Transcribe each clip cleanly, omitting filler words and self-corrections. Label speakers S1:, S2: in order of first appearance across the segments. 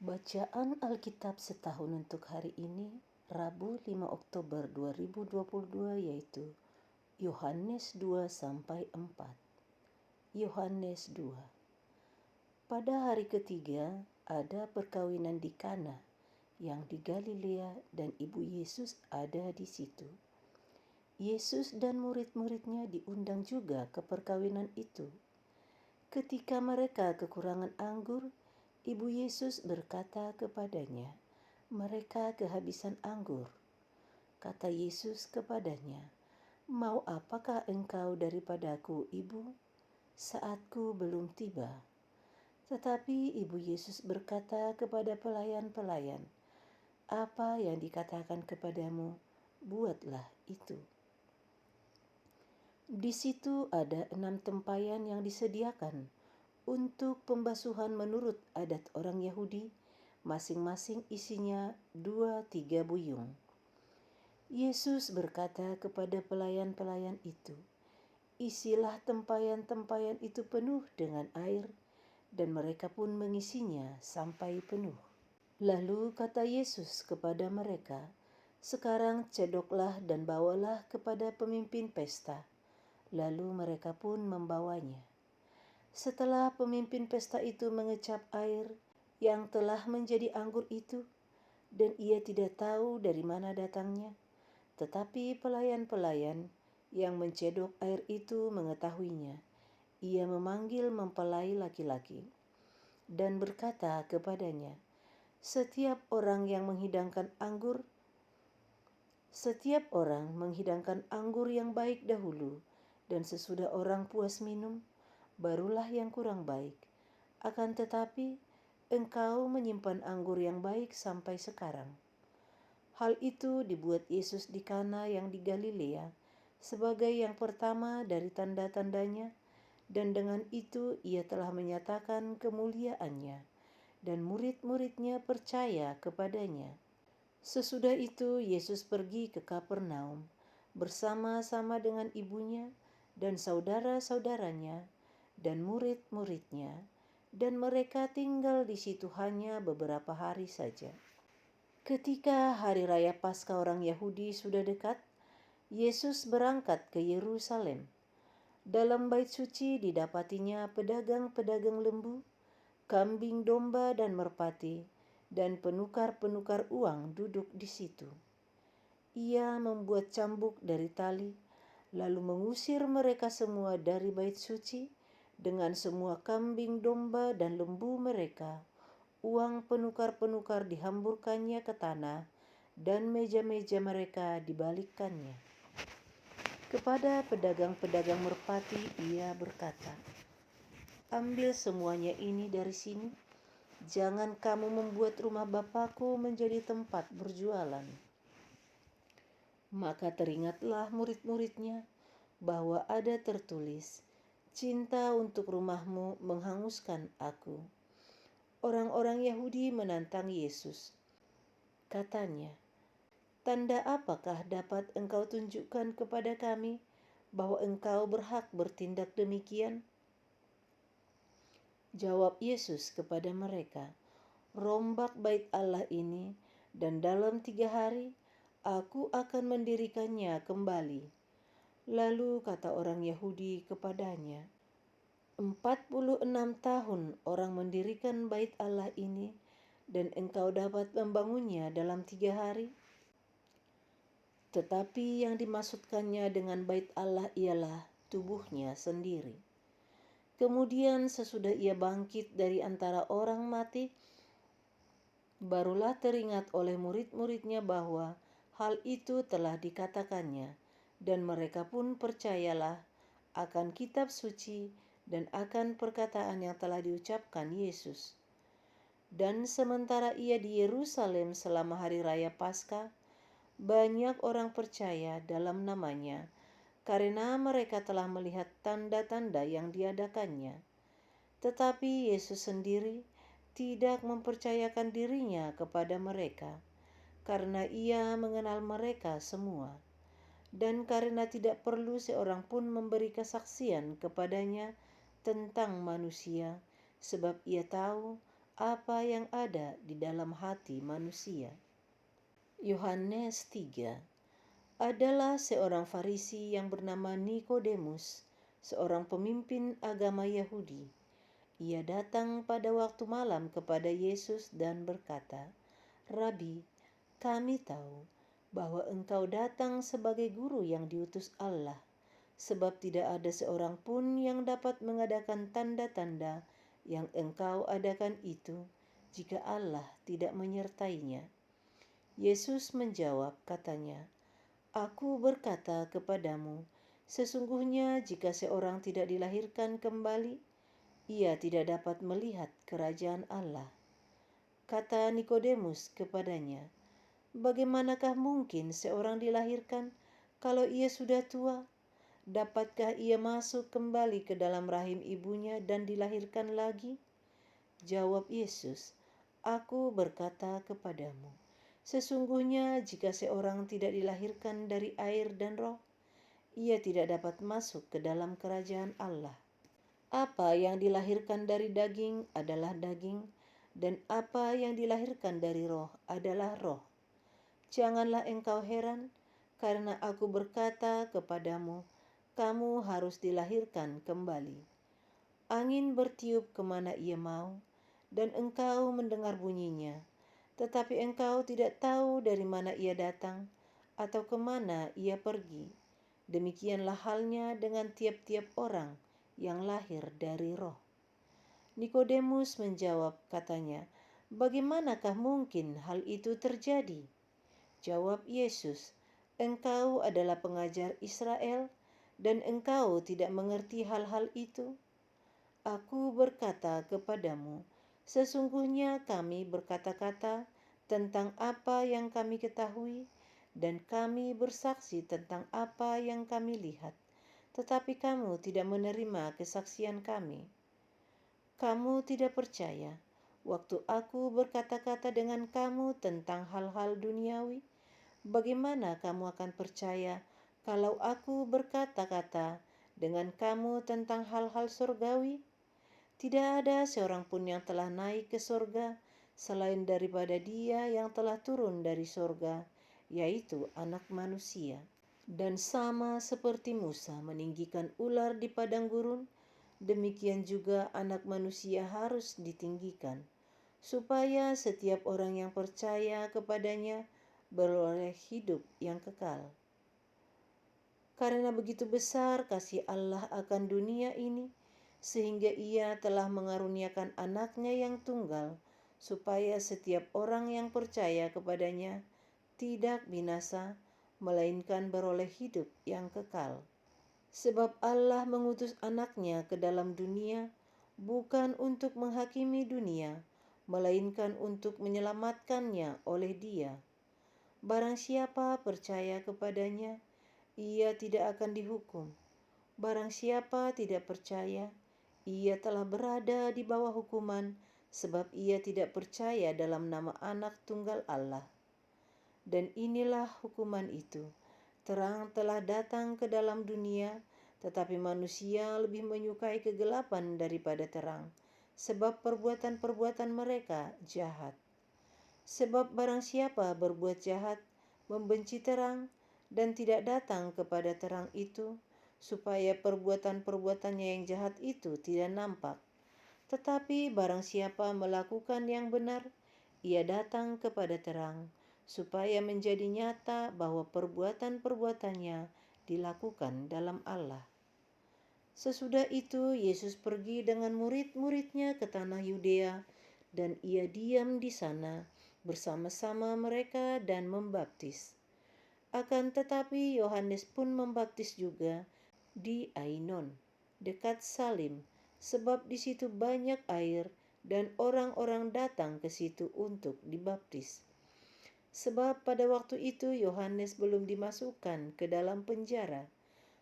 S1: Bacaan Alkitab setahun untuk hari ini, Rabu 5 Oktober 2022 yaitu Yohanes 2 sampai 4. Yohanes 2. Pada hari ketiga ada perkawinan di Kana yang di Galilea dan ibu Yesus ada di situ. Yesus dan murid-muridnya diundang juga ke perkawinan itu. Ketika mereka kekurangan anggur, Ibu Yesus berkata kepadanya, "Mereka kehabisan anggur." Kata Yesus kepadanya, "Mau apakah engkau daripadaku, Ibu? Saatku belum tiba." Tetapi Ibu Yesus berkata kepada pelayan-pelayan, "Apa yang dikatakan kepadamu, buatlah itu." Di situ ada 6 tempayan yang disediakan untuk pembasuhan menurut adat orang Yahudi, masing-masing isinya 2-3 buyung. Yesus berkata kepada pelayan-pelayan itu, "Isilah tempayan-tempayan itu penuh dengan air," dan mereka pun mengisinya sampai penuh. Lalu kata Yesus kepada mereka, "Sekarang cedoklah dan bawalah kepada pemimpin pesta." Lalu mereka pun membawanya. Setelah pemimpin pesta itu mengecap air yang telah menjadi anggur itu, dan ia tidak tahu dari mana datangnya, tetapi pelayan-pelayan yang mencedok air itu mengetahuinya. Ia memanggil mempelai laki-laki dan berkata kepadanya, Setiap orang menghidangkan anggur yang baik dahulu, dan sesudah orang puas minum, barulah yang kurang baik. Akan tetapi, engkau menyimpan anggur yang baik sampai sekarang. Hal itu dibuat Yesus di Kana yang di Galilea sebagai yang pertama dari tanda-tandanya, dan dengan itu ia telah menyatakan kemuliaannya, dan murid-muridnya percaya kepadanya. Sesudah itu Yesus pergi ke Kapernaum bersama-sama dengan ibunya dan saudara-saudaranya dan murid-muridnya, dan mereka tinggal di situ hanya beberapa hari saja. Ketika hari raya Paskah orang Yahudi sudah dekat, Yesus berangkat ke Yerusalem. Dalam bait suci didapatinya pedagang-pedagang lembu, kambing domba dan merpati, dan penukar-penukar uang duduk di situ. Ia membuat cambuk dari tali, lalu mengusir mereka semua dari bait suci dengan semua kambing domba dan lembu mereka. Uang penukar-penukar dihamburkannya ke tanah, dan meja-meja mereka dibalikkannya. Kepada pedagang-pedagang merpati ia berkata, "Ambil semuanya ini dari sini. Jangan kamu membuat rumah Bapakku menjadi tempat berjualan." Maka teringatlah murid-muridnya bahwa ada tertulis, "Cinta untuk rumahmu menghanguskan aku." Orang-orang Yahudi menantang Yesus. Katanya, "Tanda apakah dapat engkau tunjukkan kepada kami bahwa engkau berhak bertindak demikian?" Jawab Yesus kepada mereka, "Rombak bait Allah ini, dan dalam 3 hari aku akan mendirikannya kembali." Lalu kata orang Yahudi kepadanya, 46 tahun orang mendirikan bait Allah ini, dan engkau dapat membangunnya dalam 3 hari? Tetapi yang dimaksudkannya dengan bait Allah ialah tubuhnya sendiri. Kemudian sesudah ia bangkit dari antara orang mati, barulah teringat oleh murid-muridnya bahwa hal itu telah dikatakannya, dan mereka pun percayalah akan kitab suci dan akan perkataan yang telah diucapkan Yesus. Dan sementara ia di Yerusalem selama hari raya Paskah, banyak orang percaya dalam namanya, karena mereka telah melihat tanda-tanda yang diadakannya. Tetapi Yesus sendiri tidak mempercayakan dirinya kepada mereka, karena ia mengenal mereka semua, dan karena tidak perlu seorang pun memberi kesaksian kepadanya tentang manusia, sebab ia tahu apa yang ada di dalam hati manusia. Yohanes 3. Adalah seorang Farisi yang bernama Nikodemus, seorang pemimpin agama Yahudi. Ia datang pada waktu malam kepada Yesus dan berkata, "Rabi, kami tahu bahwa engkau datang sebagai guru yang diutus Allah, sebab tidak ada seorang pun yang dapat mengadakan tanda-tanda yang engkau adakan itu jika Allah tidak menyertainya." Yesus menjawab, katanya, "Aku berkata kepadamu, sesungguhnya jika seorang tidak dilahirkan kembali, ia tidak dapat melihat kerajaan Allah." Kata Nikodemus kepadanya, "Bagaimanakah mungkin seorang dilahirkan kalau ia sudah tua? Dapatkah ia masuk kembali ke dalam rahim ibunya dan dilahirkan lagi?" Jawab Yesus, "Aku berkata kepadamu, sesungguhnya jika seorang tidak dilahirkan dari air dan roh, ia tidak dapat masuk ke dalam kerajaan Allah. Apa yang dilahirkan dari daging adalah daging, dan apa yang dilahirkan dari roh adalah roh. Janganlah engkau heran, karena aku berkata kepadamu, kamu harus dilahirkan kembali. Angin bertiup kemana ia mau, dan engkau mendengar bunyinya, tetapi engkau tidak tahu dari mana ia datang atau kemana ia pergi. Demikianlah halnya dengan tiap-tiap orang yang lahir dari roh." Nikodemus menjawab, katanya, "Bagaimanakah mungkin hal itu terjadi?" Jawab Yesus, "Engkau adalah pengajar Israel, dan engkau tidak mengerti hal-hal itu? Aku berkata kepadamu, sesungguhnya kami berkata-kata tentang apa yang kami ketahui, dan kami bersaksi tentang apa yang kami lihat, tetapi kamu tidak menerima kesaksian kami. Kamu tidak percaya waktu aku berkata-kata dengan kamu tentang hal-hal duniawi. Bagaimana kamu akan percaya kalau aku berkata-kata dengan kamu tentang hal-hal surgawi? Tidak ada seorang pun yang telah naik ke surga selain daripada Dia yang telah turun dari surga, yaitu Anak Manusia. Dan sama seperti Musa meninggikan ular di padang gurun, demikian juga Anak Manusia harus ditinggikan, supaya setiap orang yang percaya kepadanya beroleh hidup yang kekal. Karena begitu besar kasih Allah akan dunia ini, sehingga Ia telah mengaruniakan Anaknya yang tunggal, supaya setiap orang yang percaya kepadanya tidak binasa, melainkan beroleh hidup yang kekal. Sebab Allah mengutus Anaknya ke dalam dunia, bukan untuk menghakimi dunia, melainkan untuk menyelamatkannya oleh Dia. Barang siapa percaya kepadanya, ia tidak akan dihukum. Barang siapa tidak percaya, ia telah berada di bawah hukuman, sebab ia tidak percaya dalam nama Anak Tunggal Allah. Dan inilah hukuman itu, terang telah datang ke dalam dunia, tetapi manusia lebih menyukai kegelapan daripada terang, sebab perbuatan-perbuatan mereka jahat. Sebab barang siapa berbuat jahat, membenci terang, dan tidak datang kepada terang itu, supaya perbuatan-perbuatannya yang jahat itu tidak nampak. Tetapi barang siapa melakukan yang benar, ia datang kepada terang, supaya menjadi nyata bahwa perbuatan-perbuatannya dilakukan dalam Allah. Sesudah itu Yesus pergi dengan murid-muridnya ke tanah Yudea, dan ia diam di sana bersama-sama mereka dan membaptis. Akan tetapi Yohanes pun membaptis juga di Ainon, dekat Salim, sebab di situ banyak air dan orang-orang datang ke situ untuk dibaptis. Sebab pada waktu itu Yohanes belum dimasukkan ke dalam penjara,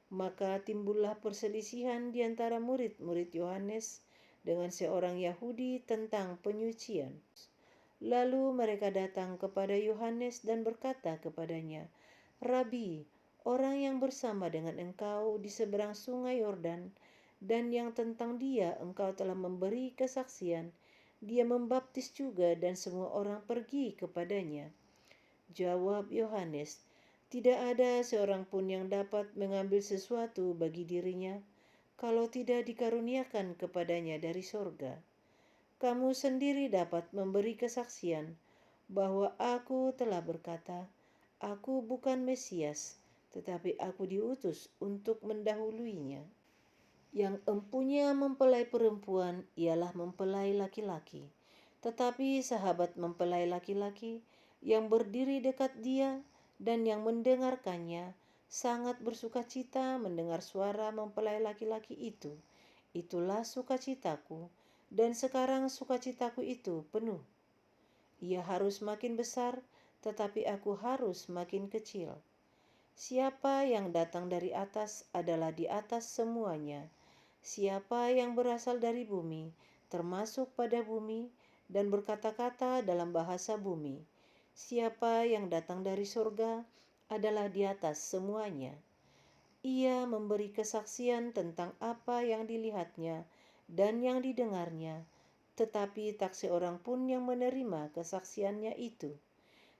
S1: maka timbullah perselisihan di antara murid-murid Yohanes dengan seorang Yahudi tentang penyucian. Lalu mereka datang kepada Yohanes dan berkata kepadanya, "Rabi, orang yang bersama dengan engkau di seberang sungai Yordan, dan yang tentang dia engkau telah memberi kesaksian, Dia membaptis juga dan semua orang pergi kepadanya. Jawab Yohanes, "Tidak ada seorang pun yang dapat mengambil sesuatu bagi dirinya kalau tidak dikaruniakan kepadanya dari sorga. Kamu sendiri dapat memberi kesaksian bahwa aku telah berkata, aku bukan Mesias, tetapi aku diutus untuk mendahuluinya. Yang empunya mempelai perempuan ialah mempelai laki-laki, tetapi sahabat mempelai laki-laki yang berdiri dekat dia dan yang mendengarkannya sangat bersukacita mendengar suara mempelai laki-laki itu. Itulah sukacitaku, dan sekarang sukacitaku itu penuh. Ia harus makin besar, tetapi aku harus makin kecil. Siapa yang datang dari atas adalah di atas semuanya. Siapa yang berasal dari bumi, termasuk pada bumi, dan berkata-kata dalam bahasa bumi. Siapa yang datang dari surga adalah di atas semuanya. Ia memberi kesaksian tentang apa yang dilihatnya dan yang didengarnya, tetapi tak seorang pun yang menerima kesaksiannya itu.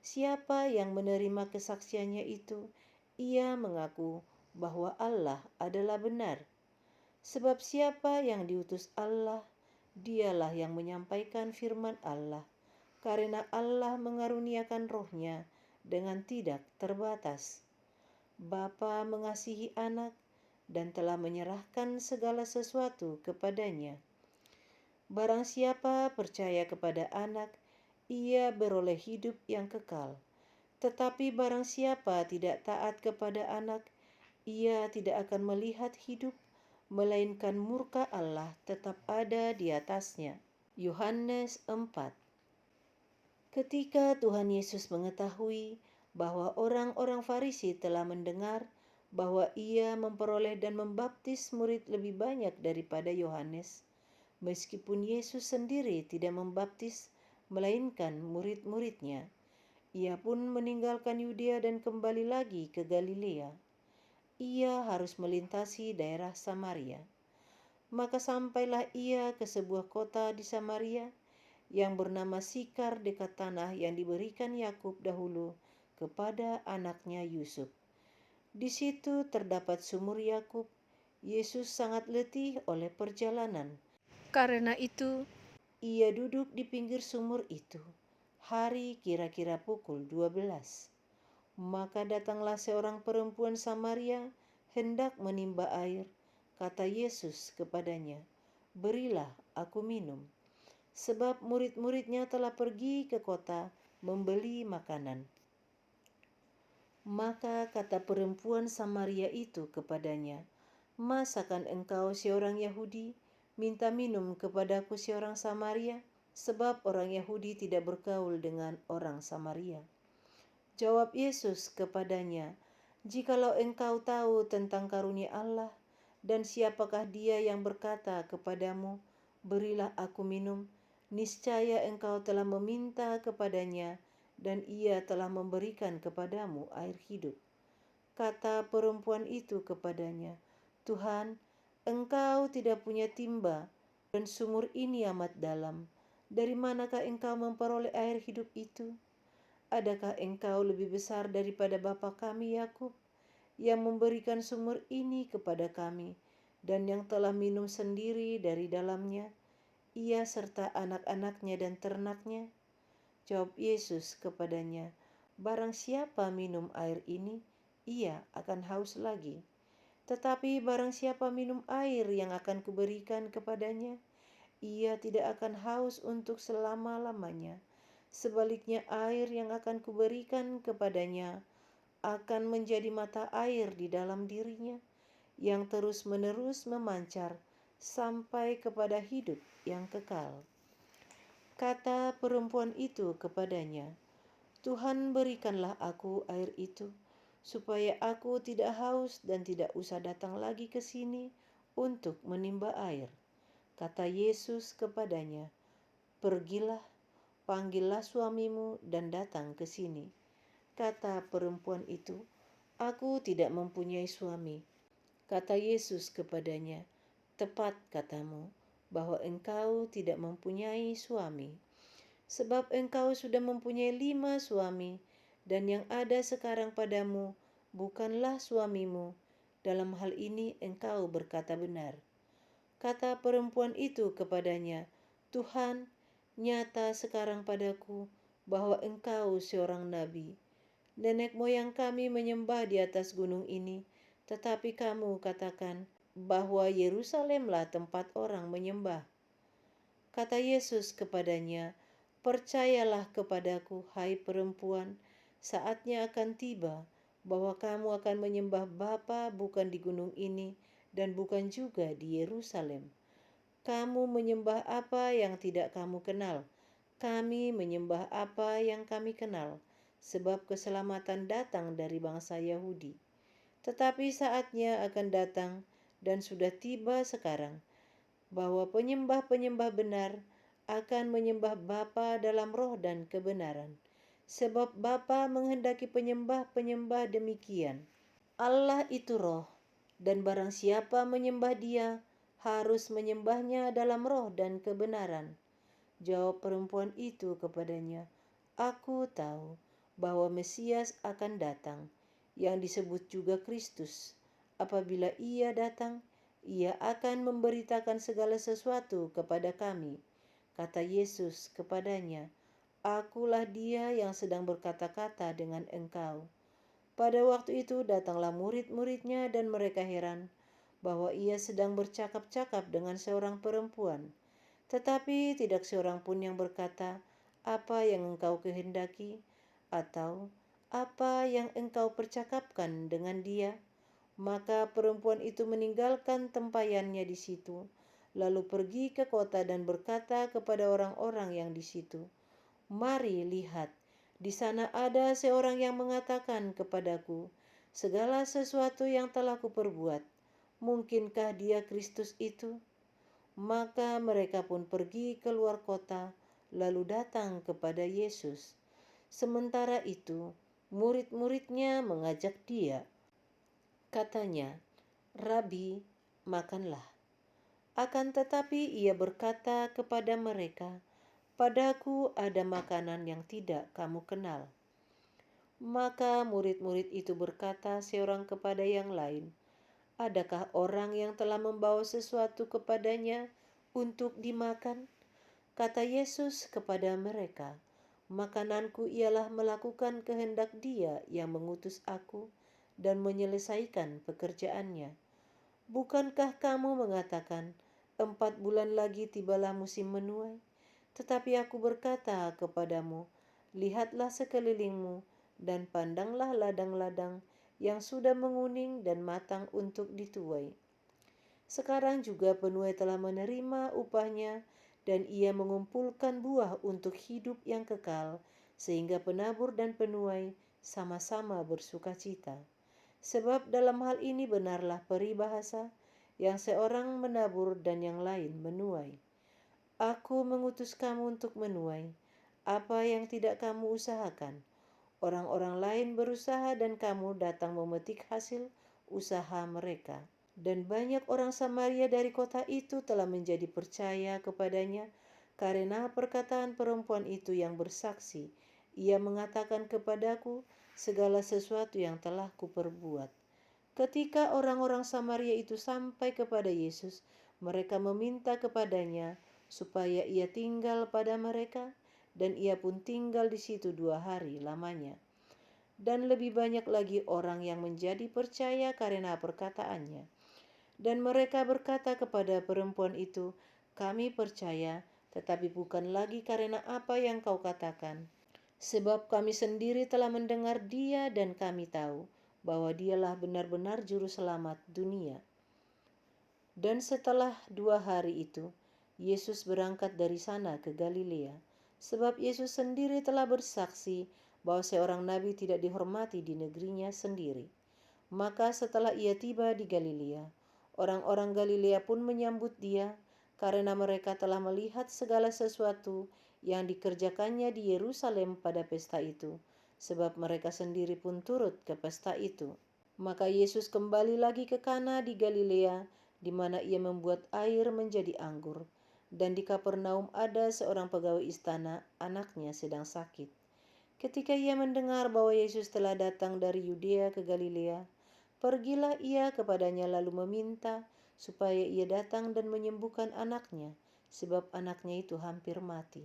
S1: Siapa yang menerima kesaksiannya itu, ia mengaku bahwa Allah adalah benar. Sebab siapa yang diutus Allah, dialah yang menyampaikan firman Allah, karena Allah mengaruniakan rohnya dengan tidak terbatas. Bapa mengasihi anak dan telah menyerahkan segala sesuatu kepadanya. Barang siapa percaya kepada anak, ia beroleh hidup yang kekal. Tetapi barang siapa tidak taat kepada anak, ia tidak akan melihat hidup, melainkan murka Allah tetap ada di atasnya. Yohanes 4. Ketika Tuhan Yesus mengetahui bahwa orang-orang Farisi telah mendengar bahwa ia memperoleh dan membaptis murid lebih banyak daripada Yohanes, meskipun Yesus sendiri tidak membaptis, melainkan murid-muridnya, ia pun meninggalkan Yudea dan kembali lagi ke Galilea. Ia harus melintasi daerah Samaria. Maka sampailah ia ke sebuah kota di Samaria yang bernama Sikar dekat tanah yang diberikan Yakub dahulu kepada anaknya Yusuf. Di situ terdapat sumur Yakub. Yesus sangat letih oleh perjalanan. Karena itu, ia duduk di pinggir sumur itu. Hari kira-kira pukul 12. Maka datanglah seorang perempuan Samaria hendak menimba air. Kata Yesus kepadanya, "Berilah aku minum." Sebab murid-muridnya telah pergi ke kota membeli makanan. Maka kata perempuan Samaria itu kepadanya, "Masakan engkau seorang Yahudi minta minum kepadaku seorang Samaria? Sebab orang Yahudi tidak bergaul dengan orang Samaria." Jawab Yesus kepadanya, "Jikalau engkau tahu tentang karunia Allah, dan siapakah dia yang berkata kepadamu, 'Berilah aku minum,' niscaya engkau telah meminta kepadanya, dan ia telah memberikan kepadamu air hidup." Kata perempuan itu kepadanya, "Tuhan, engkau tidak punya timba, dan sumur ini amat dalam. Dari manakah engkau memperoleh air hidup itu? Adakah engkau lebih besar daripada bapa kami Yakub, yang memberikan sumur ini kepada kami, dan yang telah minum sendiri dari dalamnya, ia serta anak-anaknya dan ternaknya?" Jawab Yesus kepadanya, "Barang siapa minum air ini, ia akan haus lagi. Tetapi barang siapa minum air yang akan kuberikan kepadanya, ia tidak akan haus untuk selama-lamanya. Sebaliknya air yang akan kuberikan kepadanya akan menjadi mata air di dalam dirinya, yang terus-menerus memancar sampai kepada hidup yang kekal." Kata perempuan itu kepadanya, "Tuhan, berikanlah aku air itu, supaya aku tidak haus dan tidak usah datang lagi ke sini untuk menimba air." Kata Yesus kepadanya, "Pergilah, panggillah suamimu dan datang ke sini." Kata perempuan itu, "Aku tidak mempunyai suami." Kata Yesus kepadanya, "Tepat katamu, bahwa engkau tidak mempunyai suami. Sebab engkau sudah mempunyai 5 suami, dan yang ada sekarang padamu bukanlah suamimu. Dalam hal ini engkau berkata benar." Kata perempuan itu kepadanya, "Tuhan, nyata sekarang padaku bahwa engkau seorang nabi. Nenek moyang kami menyembah di atas gunung ini, tetapi kamu katakan bahwa Yerusalemlah tempat orang menyembah." Kata Yesus kepadanya, "Percayalah kepadaku, hai perempuan, saatnya akan tiba bahwa kamu akan menyembah Bapa bukan di gunung ini dan bukan juga di Yerusalem. Kamu menyembah apa yang tidak kamu kenal. Kami menyembah apa yang kami kenal, sebab keselamatan datang dari bangsa Yahudi. Tetapi saatnya akan datang dan sudah tiba sekarang, bahwa penyembah-penyembah benar akan menyembah Bapa dalam roh dan kebenaran. Sebab Bapa menghendaki penyembah-penyembah demikian. Allah itu roh, dan barang siapa menyembah Dia harus menyembahnya dalam roh dan kebenaran." Jawab perempuan itu kepadanya, "Aku tahu bahwa Mesias akan datang, yang disebut juga Kristus. Apabila Ia datang, Ia akan memberitakan segala sesuatu kepada kami." Kata Yesus kepadanya, "Akulah Dia yang sedang berkata-kata dengan engkau." Pada waktu itu datanglah murid-muridnya dan mereka heran bahwa Ia sedang bercakap-cakap dengan seorang perempuan. Tetapi tidak seorang pun yang berkata, "Apa yang engkau kehendaki?" atau "Apa yang engkau percakapkan dengan dia?" Maka perempuan itu meninggalkan tempayannya di situ, lalu pergi ke kota dan berkata kepada orang-orang yang di situ, "Mari lihat, di sana ada seorang yang mengatakan kepadaku segala sesuatu yang telah kuperbuat. Mungkinkah dia Kristus itu?" Maka mereka pun pergi keluar kota, lalu datang kepada Yesus. Sementara itu, murid-muridnya mengajak Dia. Katanya, "Rabi, makanlah." Akan tetapi Ia berkata kepada mereka, "Padaku ada makanan yang tidak kamu kenal." Maka murid-murid itu berkata seorang kepada yang lain, "Adakah orang yang telah membawa sesuatu kepadanya untuk dimakan?" Kata Yesus kepada mereka, "Makananku ialah melakukan kehendak Dia yang mengutus aku dan menyelesaikan pekerjaannya. Bukankah kamu mengatakan, 4 bulan lagi tibalah musim menuai? Tetapi aku berkata kepadamu, lihatlah sekelilingmu dan pandanglah ladang-ladang yang sudah menguning dan matang untuk dituai. Sekarang juga penuai telah menerima upahnya, dan ia mengumpulkan buah untuk hidup yang kekal, sehingga penabur dan penuai sama-sama bersukacita. Sebab dalam hal ini benarlah peribahasa, yang seorang menabur dan yang lain menuai. Aku mengutus kamu untuk menuai apa yang tidak kamu usahakan. Orang-orang lain berusaha dan kamu datang memetik hasil usaha mereka." Dan banyak orang Samaria dari kota itu telah menjadi percaya kepadanya karena perkataan perempuan itu yang bersaksi, "Ia mengatakan kepadaku segala sesuatu yang telah kuperbuat." Ketika orang-orang Samaria itu sampai kepada Yesus, mereka meminta kepadanya supaya Ia tinggal pada mereka, dan Ia pun tinggal di situ 2 hari lamanya. Dan lebih banyak lagi orang yang menjadi percaya karena perkataannya. Dan mereka berkata kepada perempuan itu, "Kami percaya, tetapi bukan lagi karena apa yang kau katakan. Sebab kami sendiri telah mendengar Dia dan kami tahu bahwa Dialah benar-benar juru selamat dunia." Dan setelah 2 hari itu, Yesus berangkat dari sana ke Galilea. Sebab Yesus sendiri telah bersaksi bahwa seorang nabi tidak dihormati di negerinya sendiri. Maka setelah Ia tiba di Galilea, orang-orang Galilea pun menyambut Dia karena mereka telah melihat segala sesuatu yang dikerjakannya di Yerusalem pada pesta itu, sebab mereka sendiri pun turut ke pesta itu. Maka Yesus kembali lagi ke Kana di Galilea, di mana Ia membuat air menjadi anggur. Dan di Kapernaum ada seorang pegawai istana, anaknya sedang sakit. Ketika ia mendengar bahwa Yesus telah datang dari Yudea ke Galilea, pergilah ia kepadanya lalu meminta supaya ia datang dan menyembuhkan anaknya, sebab anaknya itu hampir mati.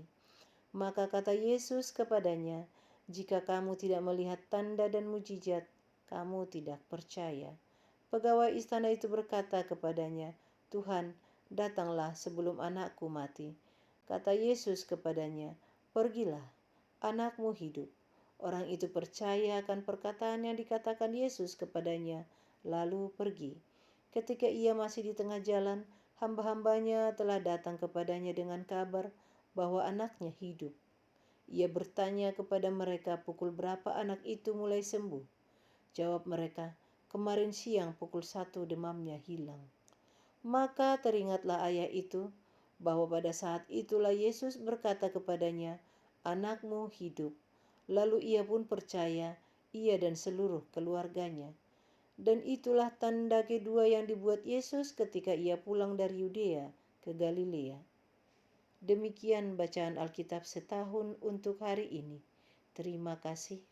S1: Maka kata Yesus kepadanya, "Jika kamu tidak melihat tanda dan mujizat, kamu tidak percaya." Pegawai istana itu berkata kepadanya, "Tuhan, datanglah sebelum anakku mati." Kata Yesus kepadanya, "Pergilah, anakmu hidup." Orang itu percaya akan perkataan yang dikatakan Yesus kepadanya, lalu pergi. Ketika ia masih di tengah jalan, hamba-hambanya telah datang kepadanya dengan kabar bahwa anaknya hidup. Ia bertanya kepada mereka pukul berapa anak itu mulai sembuh. Jawab mereka, "Kemarin siang pukul 1 demamnya hilang." Maka teringatlah ayah itu bahwa pada saat itulah Yesus berkata kepadanya, "Anakmu hidup." Lalu ia pun percaya, ia dan seluruh keluarganya. Dan itulah tanda kedua yang dibuat Yesus ketika ia pulang dari Yudea ke Galilea. Demikian bacaan Alkitab setahun untuk hari ini. Terima kasih.